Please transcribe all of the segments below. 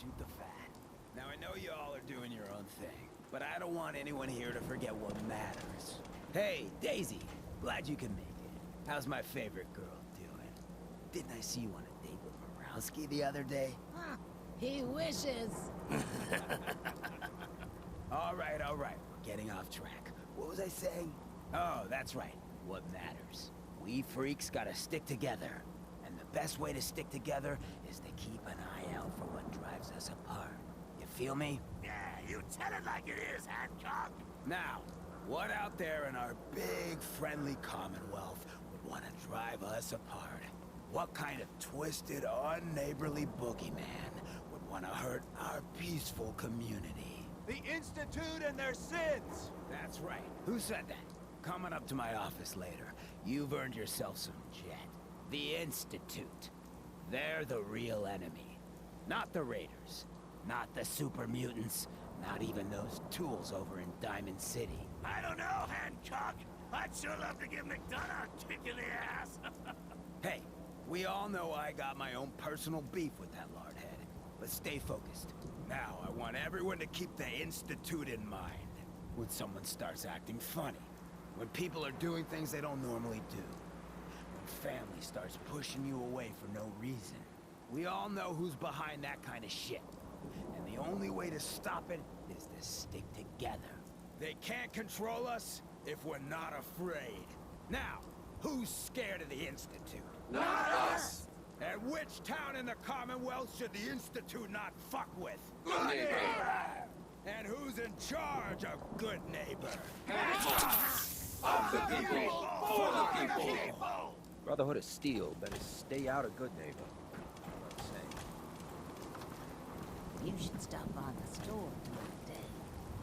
shoot the fat. Now, I know you all are doing your own thing, but I don't want anyone here to forget what matters. Hey, Daisy, glad you can make it. How's my favorite girl doing? Didn't I see you on a date with Morowski the other day? Huh, he wishes. All right, we're getting off track. What was I saying? Oh, that's right, what matters. We freaks gotta stick together. And the best way to stick together is to keep an eye out for what drives us apart. You feel me? Yeah, you tell it like it is, Hancock. Now, what out there in our big, friendly Commonwealth would want to drive us apart? What kind of twisted, unneighborly boogeyman would want to hurt our peaceful community? The Institute and their sins! That's right. Who said that? Coming up to my office later. You've earned yourself some jet. The Institute. They're the real enemy. Not the Raiders. Not the super mutants. Not even those tools over in Diamond City. I don't know, Hancock. I'd sure love to give McDonough a kick in the ass. Hey, we all know I got my own personal beef with that lardhead. But stay focused. Now, I want everyone to keep the Institute in mind. When someone starts acting funny. When people are doing things they don't normally do. When family starts pushing you away for no reason. We all know who's behind that kind of shit. And the only way to stop it is to stick together. They can't control us if we're not afraid. Now, who's scared of the Institute? Not us! And which town in the Commonwealth should the Institute not fuck with? Good neighbor! And who's in charge of good neighbor? Of the people! For the people! Brotherhood of Steel better stay out of good neighbor. Let's say. You should stop by the store today.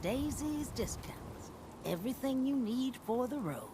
Daisy's Discounts. Everything you need for the road.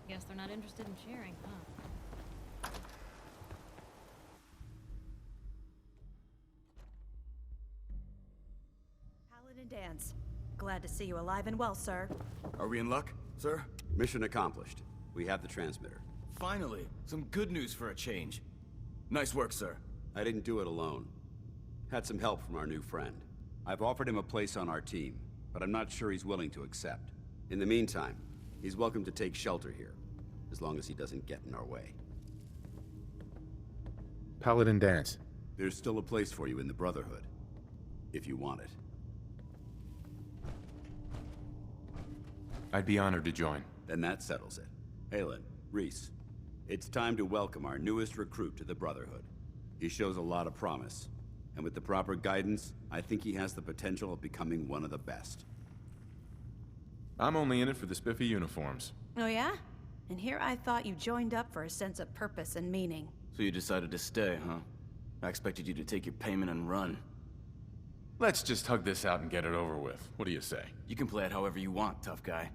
Guess they're not interested in sharing, huh? Paladin Dance. Glad to see you alive and well, sir. Are we in luck, sir? Mission accomplished. We have the transmitter. Finally, some good news for a change. Nice work, sir. I didn't do it alone. Had some help from our new friend. I've offered him a place on our team, but I'm not sure he's willing to accept. In the meantime, he's welcome to take shelter here, as long as he doesn't get in our way. Paladin Dance. There's still a place for you in the Brotherhood, if you want it. I'd be honored to join. Then that settles it. Halen, Reese, it's time to welcome our newest recruit to the Brotherhood. He shows a lot of promise. And with the proper guidance, I think he has the potential of becoming one of the best. I'm only in it for the spiffy uniforms. Oh yeah? And here I thought you joined up for a sense of purpose and meaning. So you decided to stay, huh? I expected you to take your payment and run. Let's just hug this out and get it over with. What do you say? You can play it however you want, tough guy.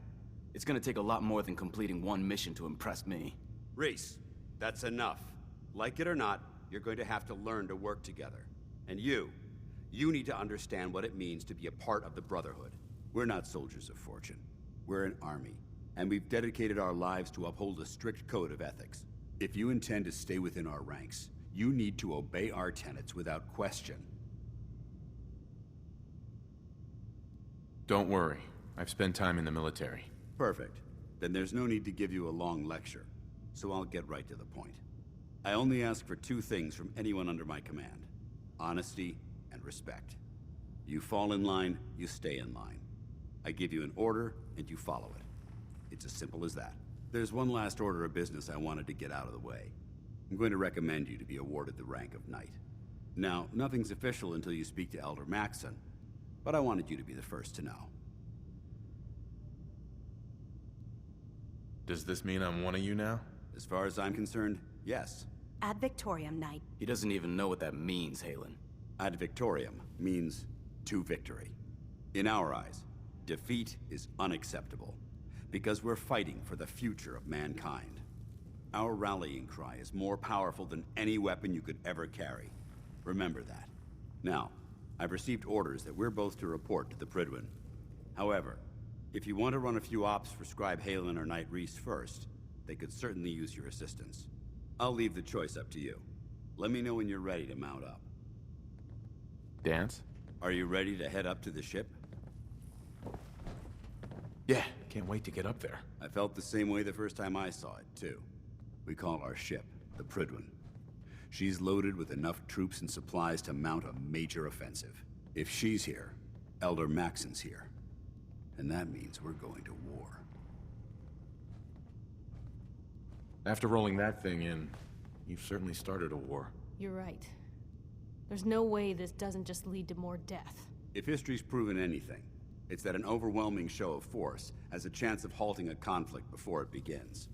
It's gonna take a lot more than completing one mission to impress me. Reese, that's enough. Like it or not, you're going to have to learn to work together. And you need to understand what it means to be a part of the Brotherhood. We're not soldiers of fortune. We're an army, and we've dedicated our lives to uphold a strict code of ethics. If you intend to stay within our ranks, you need to obey our tenets without question. Don't worry. I've spent time in the military. Perfect. Then there's no need to give you a long lecture, so I'll get right to the point. I only ask for two things from anyone under my command: honesty and respect. You fall in line, you stay in line. I give you an order, and you follow it. It's as simple as that. There's one last order of business I wanted to get out of the way. I'm going to recommend you to be awarded the rank of Knight. Now, nothing's official until you speak to Elder Maxson, but I wanted you to be the first to know. Does this mean I'm one of you now? As far as I'm concerned, yes. Ad Victoriam, Knight. He doesn't even know what that means, Halen. Ad Victoriam means to victory. In our eyes, defeat is unacceptable, because we're fighting for the future of mankind. Our rallying cry is more powerful than any weapon you could ever carry. Remember that. Now, I've received orders that we're both to report to the Prydwen. However, if you want to run a few ops for Scribe Halen or Knight Reese first, they could certainly use your assistance. I'll leave the choice up to you. Let me know when you're ready to mount up. Dance? Are you ready to head up to the ship? Yeah, can't wait to get up there. I felt the same way the first time I saw it, too. We call our ship the Prydwen. She's loaded with enough troops and supplies to mount a major offensive. If she's here, Elder Maxson's here. And that means we're going to war. After rolling that thing in, you've certainly started a war. You're right. There's no way this doesn't just lead to more death. If history's proven anything, it's that an overwhelming show of force has a chance of halting a conflict before it begins.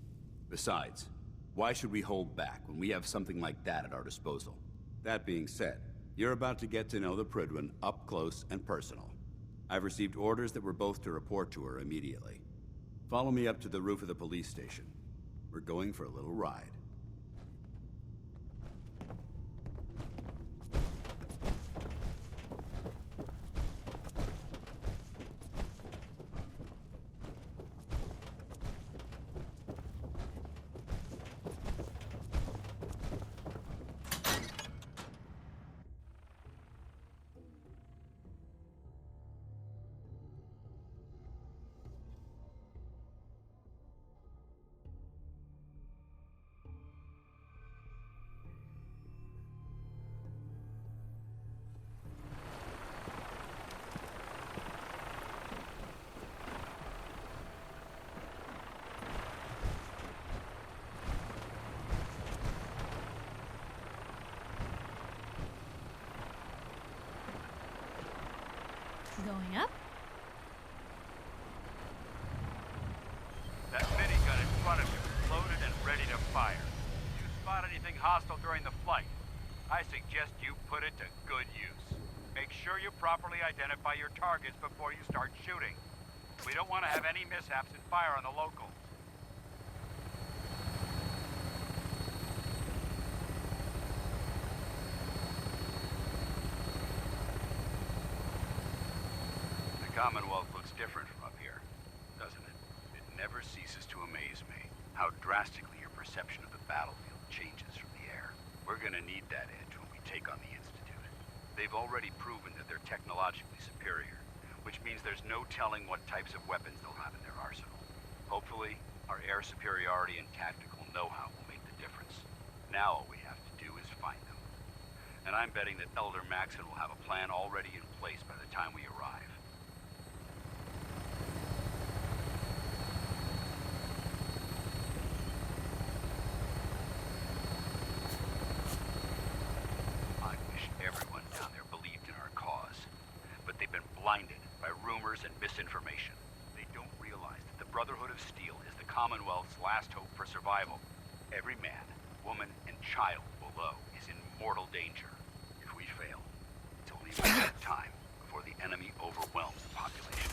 Besides, why should we hold back when we have something like that at our disposal? That being said, you're about to get to know the Prydwen up close and personal. I've received orders that we're both to report to her immediately. Follow me up to the roof of the police station. We're going for a little ride. Going up? That minigun in front of you is loaded and ready to fire. If you spot anything hostile during the flight, I suggest you put it to good use. Make sure you properly identify your targets before you start shooting. We don't want to have any mishaps and fire on the locals. The Commonwealth looks different from up here, doesn't it? It never ceases to amaze me how drastically your perception of the battlefield changes from the air. We're gonna need that edge when we take on the Institute. They've already proven that they're technologically superior, which means there's no telling what types of weapons they'll have in their arsenal. Hopefully, our air superiority and tactical know-how will make the difference. Now all we have to do is find them. And I'm betting that Elder Maxson will have a plan already in place by the time we arrive. I wish everyone down there blinded by rumors and misinformation. They don't realize that the Brotherhood of Steel is the Commonwealth's last hope for survival. Every man, woman, and child below is in mortal danger. If we fail, it's only a matter of time before the enemy overwhelms the population.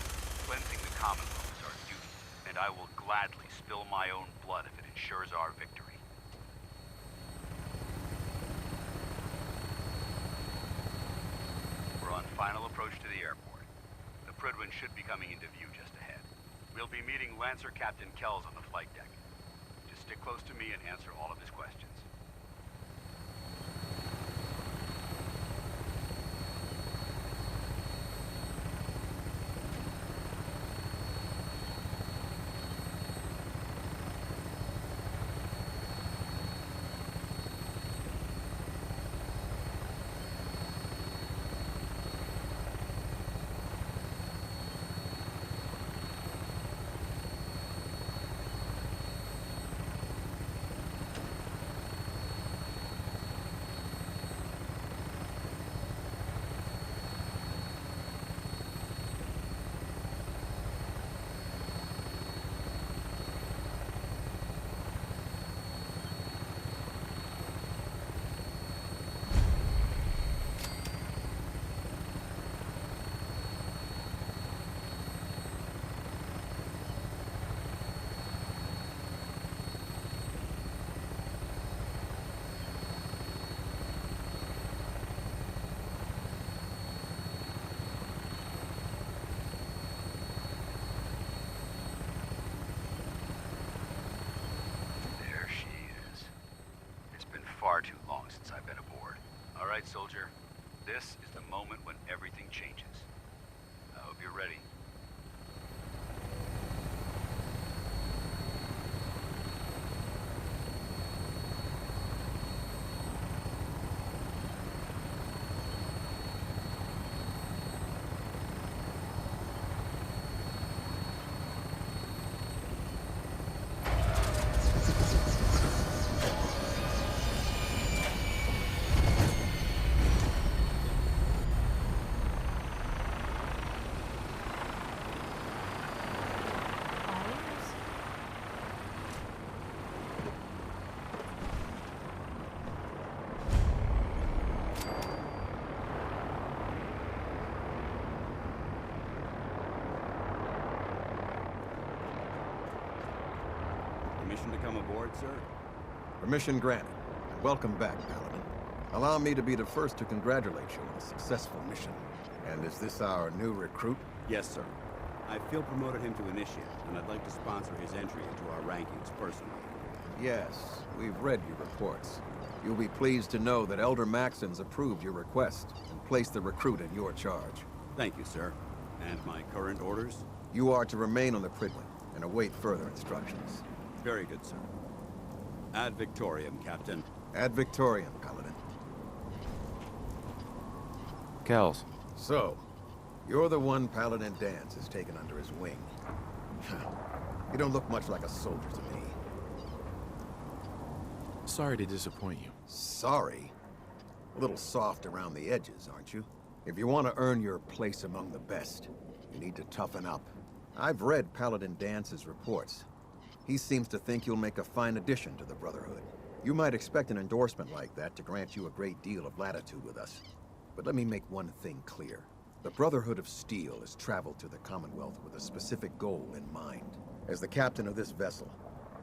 Cleansing the Commonwealth is our duty, and I will gladly spill my own blood if it ensures our victory. We're on final approach to the airport. The Prydwen should be coming into view just ahead. We'll be meeting Lancer Captain Kells on the flight deck. Just stick close to me and answer all of his questions. Far too long since I've been aboard. All right, soldier. This is the moment when everything changes. I hope you're ready. Permission to come aboard, sir? Permission granted. Welcome back, Paladin. Allow me to be the first to congratulate you on a successful mission. And is this our new recruit? Yes, sir. I feel promoted him to initiate, and I'd like to sponsor his entry into our rankings personally. Yes, we've read your reports. You'll be pleased to know that Elder Maxon's approved your request and placed the recruit in your charge. Thank you, sir. And my current orders? You are to remain on the Prydwen and await further instructions. Very good, sir. Ad Victoriam, Captain. Ad Victoriam, Paladin. Kells. So, you're the one Paladin Danse has taken under his wing. You don't look much like a soldier to me. Sorry to disappoint you. Sorry? A little soft around the edges, aren't you? If you want to earn your place among the best, you need to toughen up. I've read Paladin Dance's reports. He seems to think you'll make a fine addition to the Brotherhood. You might expect an endorsement like that to grant you a great deal of latitude with us. But let me make one thing clear. The Brotherhood of Steel has traveled to the Commonwealth with a specific goal in mind. As the captain of this vessel,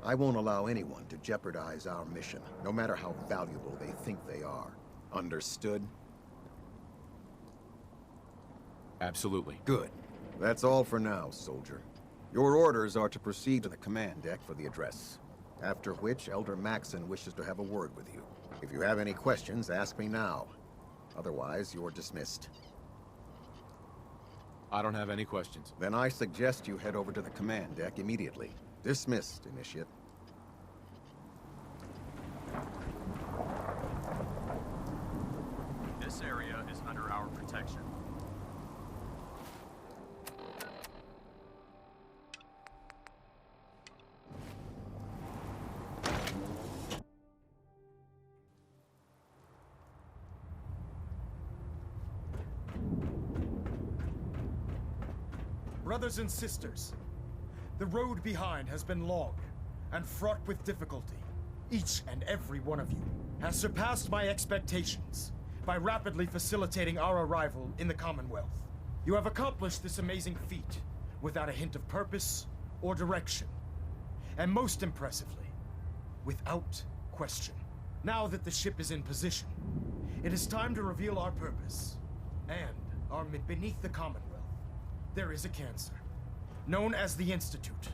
I won't allow anyone to jeopardize our mission, no matter how valuable they think they are. Understood? Absolutely. Good. That's all for now, soldier. Your orders are to proceed to the command deck for the address. After which, Elder Maxon wishes to have a word with you. If you have any questions, ask me now. Otherwise, you're dismissed. I don't have any questions. Then I suggest you head over to the command deck immediately. Dismissed, Initiate. This area is under our protection. Brothers and sisters, the road behind has been long and fraught with difficulty. Each and every one of you has surpassed my expectations by rapidly facilitating our arrival in the Commonwealth. You have accomplished this amazing feat without a hint of purpose or direction. And most impressively, without question. Now that the ship is in position, it is time to reveal our purpose and our beneath the Commonwealth. There is a cancer, known as the Institute.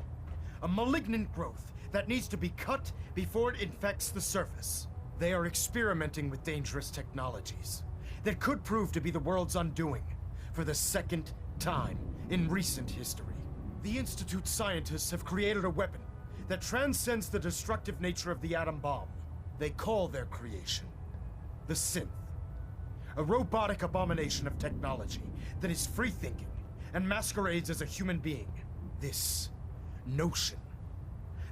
A malignant growth that needs to be cut before it infects the surface. They are experimenting with dangerous technologies that could prove to be the world's undoing for the second time in recent history. The Institute scientists have created a weapon that transcends the destructive nature of the atom bomb. They call their creation the synth. A robotic abomination of technology that is free-thinking and masquerades as a human being. This notion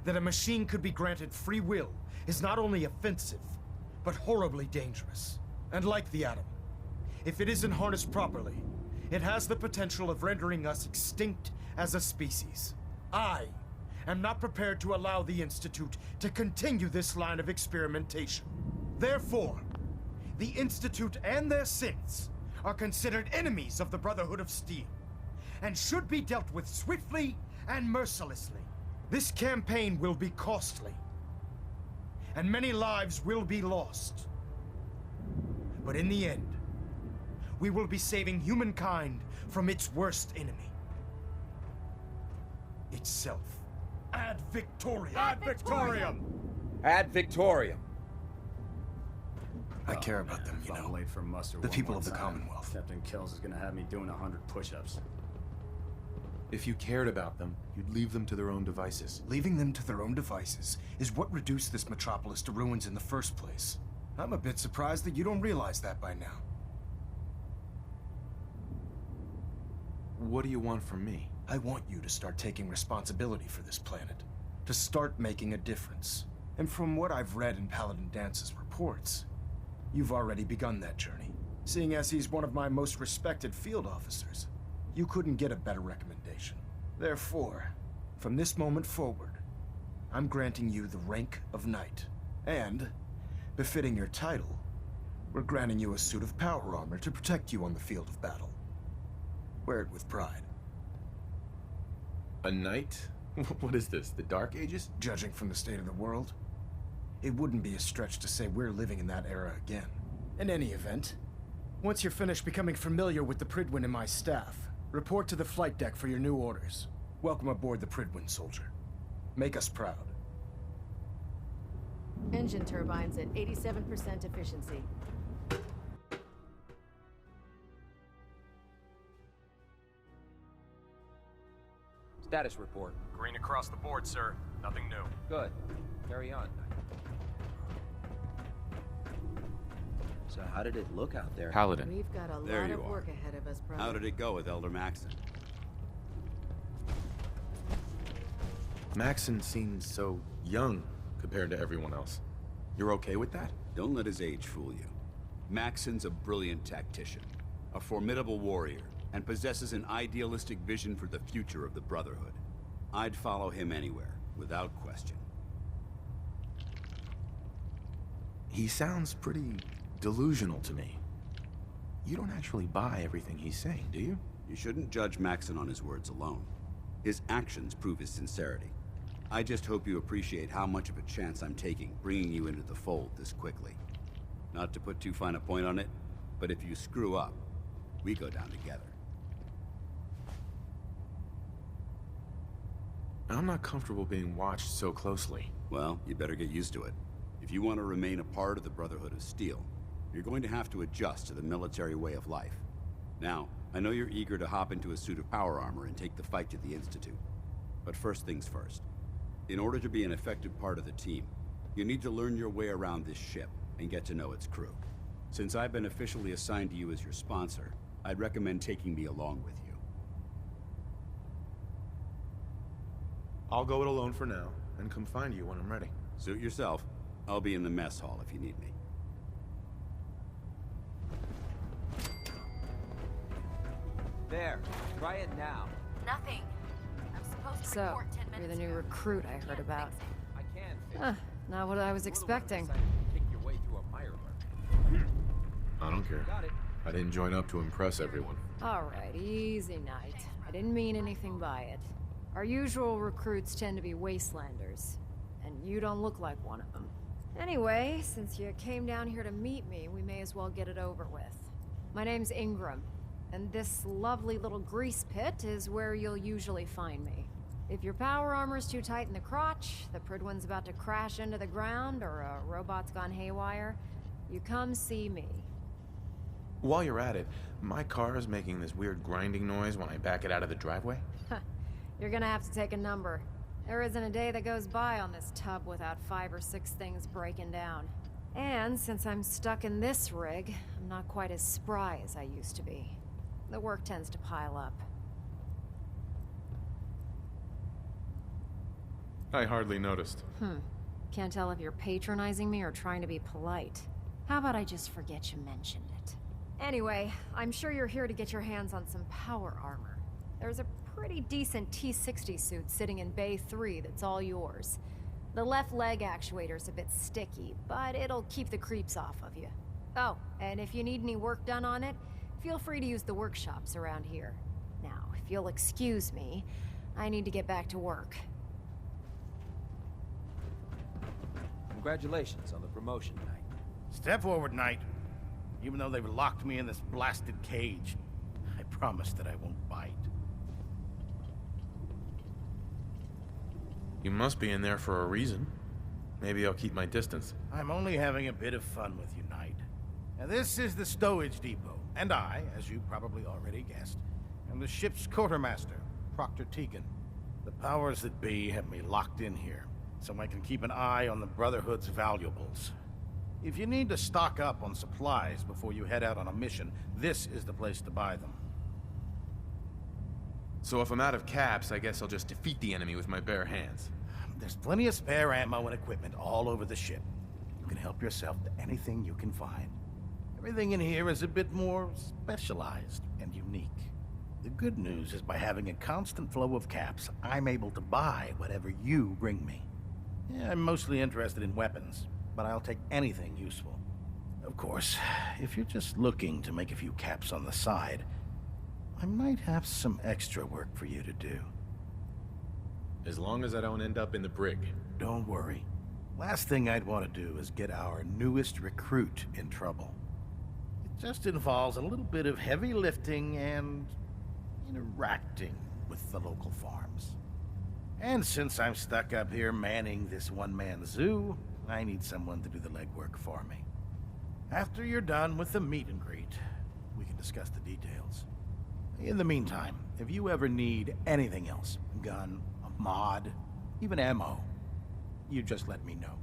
that a machine could be granted free will is not only offensive, but horribly dangerous. And like the atom, if it isn't harnessed properly, it has the potential of rendering us extinct as a species. I am not prepared to allow the Institute to continue this line of experimentation. Therefore, the Institute and their synths are considered enemies of the Brotherhood of Steel, and should be dealt with swiftly and mercilessly. This campaign will be costly, and many lives will be lost. But in the end, we will be saving humankind from its worst enemy. Itself. Ad Victoriam! Ad Victoriam! Ad Victoriam! I care about them, you know. Late for muster The one people more of the time. Commonwealth. Captain Kells is gonna have me doing 100 push-ups. If you cared about them, you'd leave them to their own devices. Leaving them to their own devices is what reduced this metropolis to ruins in the first place. I'm a bit surprised that you don't realize that by now. What do you want from me? I want you to start taking responsibility for this planet. To start making a difference. And from what I've read in Paladin Dance's reports, you've already begun that journey. Seeing as he's one of my most respected field officers, you couldn't get a better recommendation. Therefore, from this moment forward, I'm granting you the rank of Knight. And, befitting your title, we're granting you a suit of power armor to protect you on the field of battle. Wear it with pride. A knight? What is this, the Dark Ages? Judging from the state of the world, it wouldn't be a stretch to say we're living in that era again. In any event, once you're finished becoming familiar with the Pridwin and my staff, report to the flight deck for your new orders. Welcome aboard the Pridwin, soldier. Make us proud. Engine turbines at 87% efficiency. Status report. Green across the board, sir. Nothing new. Good. Carry on. So how did it look out there? Paladin. We've got a There lot you of are. work ahead of us, brother. How did it go with Elder Maxon? Maxon seems so young compared to everyone else. You're okay with that? Don't let his age fool you. Maxon's a brilliant tactician, a formidable warrior, and possesses an idealistic vision for the future of the Brotherhood. I'd follow him anywhere, without question. He sounds pretty delusional to me. You don't actually buy everything he's saying, do you? You shouldn't judge Maxon on his words alone. His actions prove his sincerity. I just hope you appreciate how much of a chance I'm taking bringing you into the fold this quickly. Not to put too fine a point on it, but if you screw up, we go down together. I'm not comfortable being watched so closely. Well, you better get used to it. If you want to remain a part of the Brotherhood of Steel, you're going to have to adjust to the military way of life. Now, I know you're eager to hop into a suit of power armor and take the fight to the Institute. But first things first. In order to be an effective part of the team, you need to learn your way around this ship and get to know its crew. Since I've been officially assigned to you as your sponsor, I'd recommend taking me along with you. I'll go it alone for now, and come find you when I'm ready. Suit yourself. I'll be in the mess hall if you need me. There. Try it now. Nothing. I'm supposed to So, report 10 minutes you're the new ago. recruit I heard about. I can fix Huh, not what I was expecting. Kick your way through a mire mark. I don't care. Got it. I didn't join up to impress everyone. Alright, easy night. I didn't mean anything by it. Our usual recruits tend to be wastelanders, and you don't look like one of them. Anyway, since you came down here to meet me, we may as well get it over with. My name's Ingram, and this lovely little grease pit is where you'll usually find me. If your power armor's too tight in the crotch, the Pridwin's about to crash into the ground, or a robot's gone haywire, you come see me. While you're at it, my car is making this weird grinding noise when I back it out of the driveway. You're gonna have to take a number. There isn't a day that goes by on this tub without 5 or 6 things breaking down. And since I'm stuck in this rig, I'm not quite as spry as I used to be. The work tends to pile up. I hardly noticed. Can't tell if you're patronizing me or trying to be polite. How about I just forget you mentioned it? Anyway, I'm sure you're here to get your hands on some power armor. There's a pretty decent T-60 suit sitting in Bay 3 that's all yours. The left leg actuator's a bit sticky, but it'll keep the creeps off of you. Oh, and if you need any work done on it, feel free to use the workshops around here. Now, if you'll excuse me, I need to get back to work. Congratulations on the promotion, Knight. Step forward, Knight. Even though they've locked me in this blasted cage, I promise that I won't bite. You must be in there for a reason. Maybe I'll keep my distance. I'm only having a bit of fun with you, Knight. Now, this is the stowage depot, and I, as you probably already guessed, am the ship's quartermaster, Proctor Tegan. The powers that be have me locked in here, so I can keep an eye on the Brotherhood's valuables. If you need to stock up on supplies before you head out on a mission, this is the place to buy them. So if I'm out of caps, I guess I'll just defeat the enemy with my bare hands. There's plenty of spare ammo and equipment all over the ship. You can help yourself to anything you can find. Everything in here is a bit more specialized and unique. The good news is by having a constant flow of caps, I'm able to buy whatever you bring me. Yeah, I'm mostly interested in weapons, but I'll take anything useful. Of course, if you're just looking to make a few caps on the side, I might have some extra work for you to do. As long as I don't end up in the brig. Don't worry. Last thing I'd want to do is get our newest recruit in trouble. It just involves a little bit of heavy lifting and interacting with the local farms. And since I'm stuck up here manning this one-man zoo, I need someone to do the legwork for me. After you're done with the meet and greet, we can discuss the details. In the meantime, if you ever need anything else, gun, a mod, even ammo, you just let me know.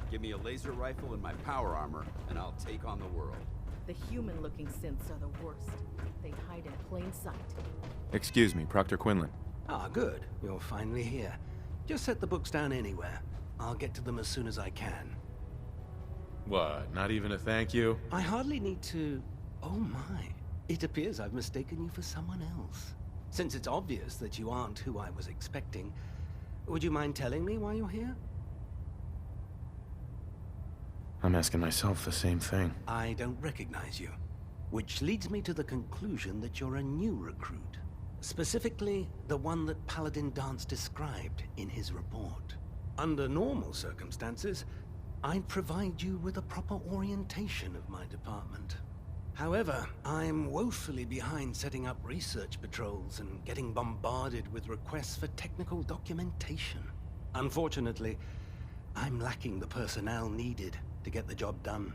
Give me a laser rifle and my power armor, and I'll take on the world. The human-looking synths are the worst. They hide in plain sight. Excuse me, Proctor Quinlan. Ah, good. You're finally here. Just set the books down anywhere. I'll get to them as soon as I can. What, not even a thank you? I hardly need to... Oh my. It appears I've mistaken you for someone else. Since it's obvious that you aren't who I was expecting, would you mind telling me why you're here? I'm asking myself the same thing. I don't recognize you. Which leads me to the conclusion that you're a new recruit. Specifically, the one that Paladin Danse described in his report. Under normal circumstances, I'd provide you with a proper orientation of my department. However, I'm woefully behind setting up research patrols and getting bombarded with requests for technical documentation. Unfortunately, I'm lacking the personnel needed to get the job done.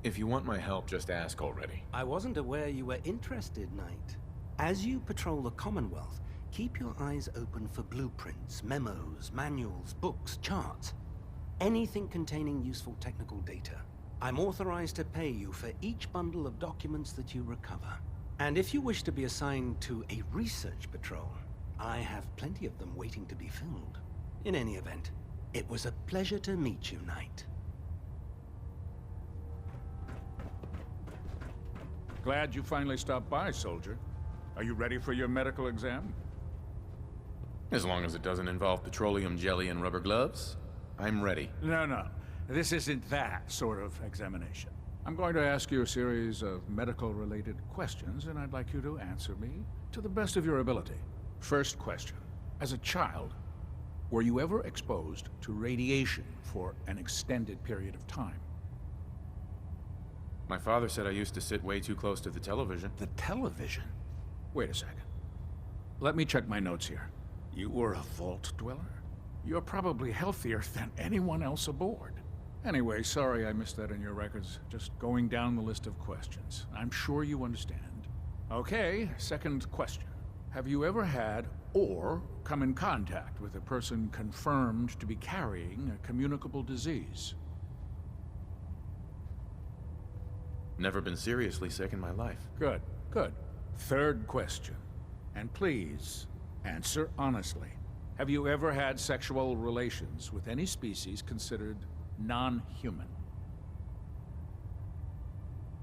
If you want my help, just ask already. I wasn't aware you were interested, Knight. As you patrol the Commonwealth, keep your eyes open for blueprints, memos, manuals, books, charts. Anything containing useful technical data. I'm authorized to pay you for each bundle of documents that you recover. And if you wish to be assigned to a research patrol, I have plenty of them waiting to be filled. In any event, it was a pleasure to meet you, Knight. Glad you finally stopped by, soldier. Are you ready for your medical exam? As long as it doesn't involve petroleum jelly and rubber gloves, I'm ready. No. This isn't that sort of examination. I'm going to ask you a series of medical-related questions, and I'd like you to answer me to the best of your ability. First question. As a child, were you ever exposed to radiation for an extended period of time? My father said I used to sit way too close to the television. The television? Wait a second. Let me check my notes here. You were a vault dweller? You're probably healthier than anyone else aboard. Anyway, sorry I missed that in your records. Just going down the list of questions. I'm sure you understand. Okay, second question. Have you ever had or come in contact with a person confirmed to be carrying a communicable disease? Never been seriously sick in my life. Good. Third question. And please, answer honestly. Have you ever had sexual relations with any species considered non-human?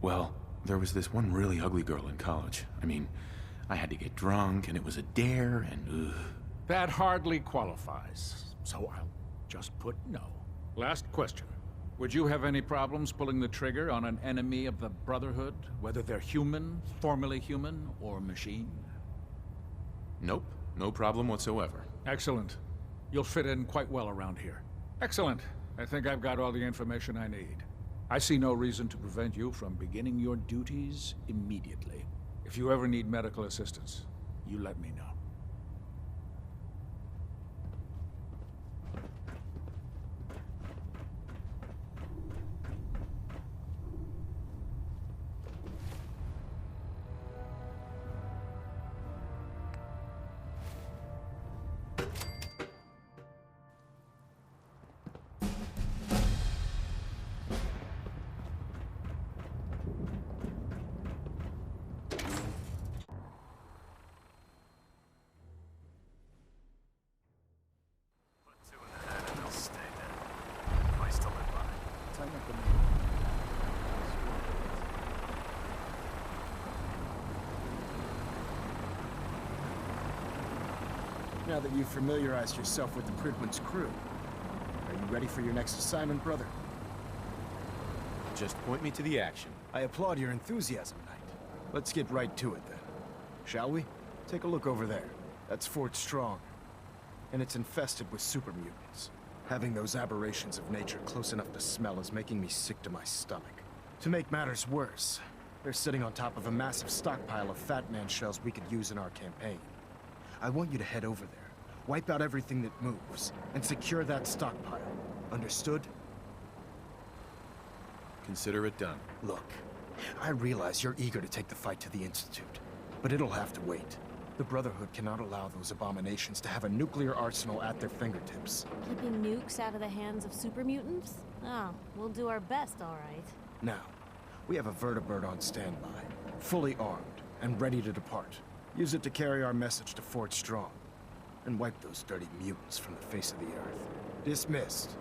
Well, there was this one really ugly girl in college. I mean, I had to get drunk, and it was a dare, and ugh. That hardly qualifies, so I'll just put no. Last question. Would you have any problems pulling the trigger on an enemy of the Brotherhood, whether they're human, formerly human, or machine? Nope, no problem whatsoever. Excellent. You'll fit in quite well around here. Excellent. I think I've got all the information I need. I see no reason to prevent you from beginning your duties immediately. If you ever need medical assistance, you let me know. Now that you've familiarized yourself with the Pridman's crew, are you ready for your next assignment, brother? Just point me to the action. I applaud your enthusiasm, Knight. Let's get right to it, then. Shall we? Take a look over there. That's Fort Strong. And it's infested with super mutants. Having those aberrations of nature close enough to smell is making me sick to my stomach. To make matters worse, they're sitting on top of a massive stockpile of Fat Man shells we could use in our campaign. I want you to head over there, wipe out everything that moves, and secure that stockpile. Understood? Consider it done. Look, I realize you're eager to take the fight to the Institute, but it'll have to wait. The Brotherhood cannot allow those abominations to have a nuclear arsenal at their fingertips. Keeping nukes out of the hands of super mutants? Oh, we'll do our best, all right. Now, we have a vertibird on standby, fully armed, and ready to depart. Use it to carry our message to Fort Strong, and wipe those dirty mutants from the face of the earth. Dismissed.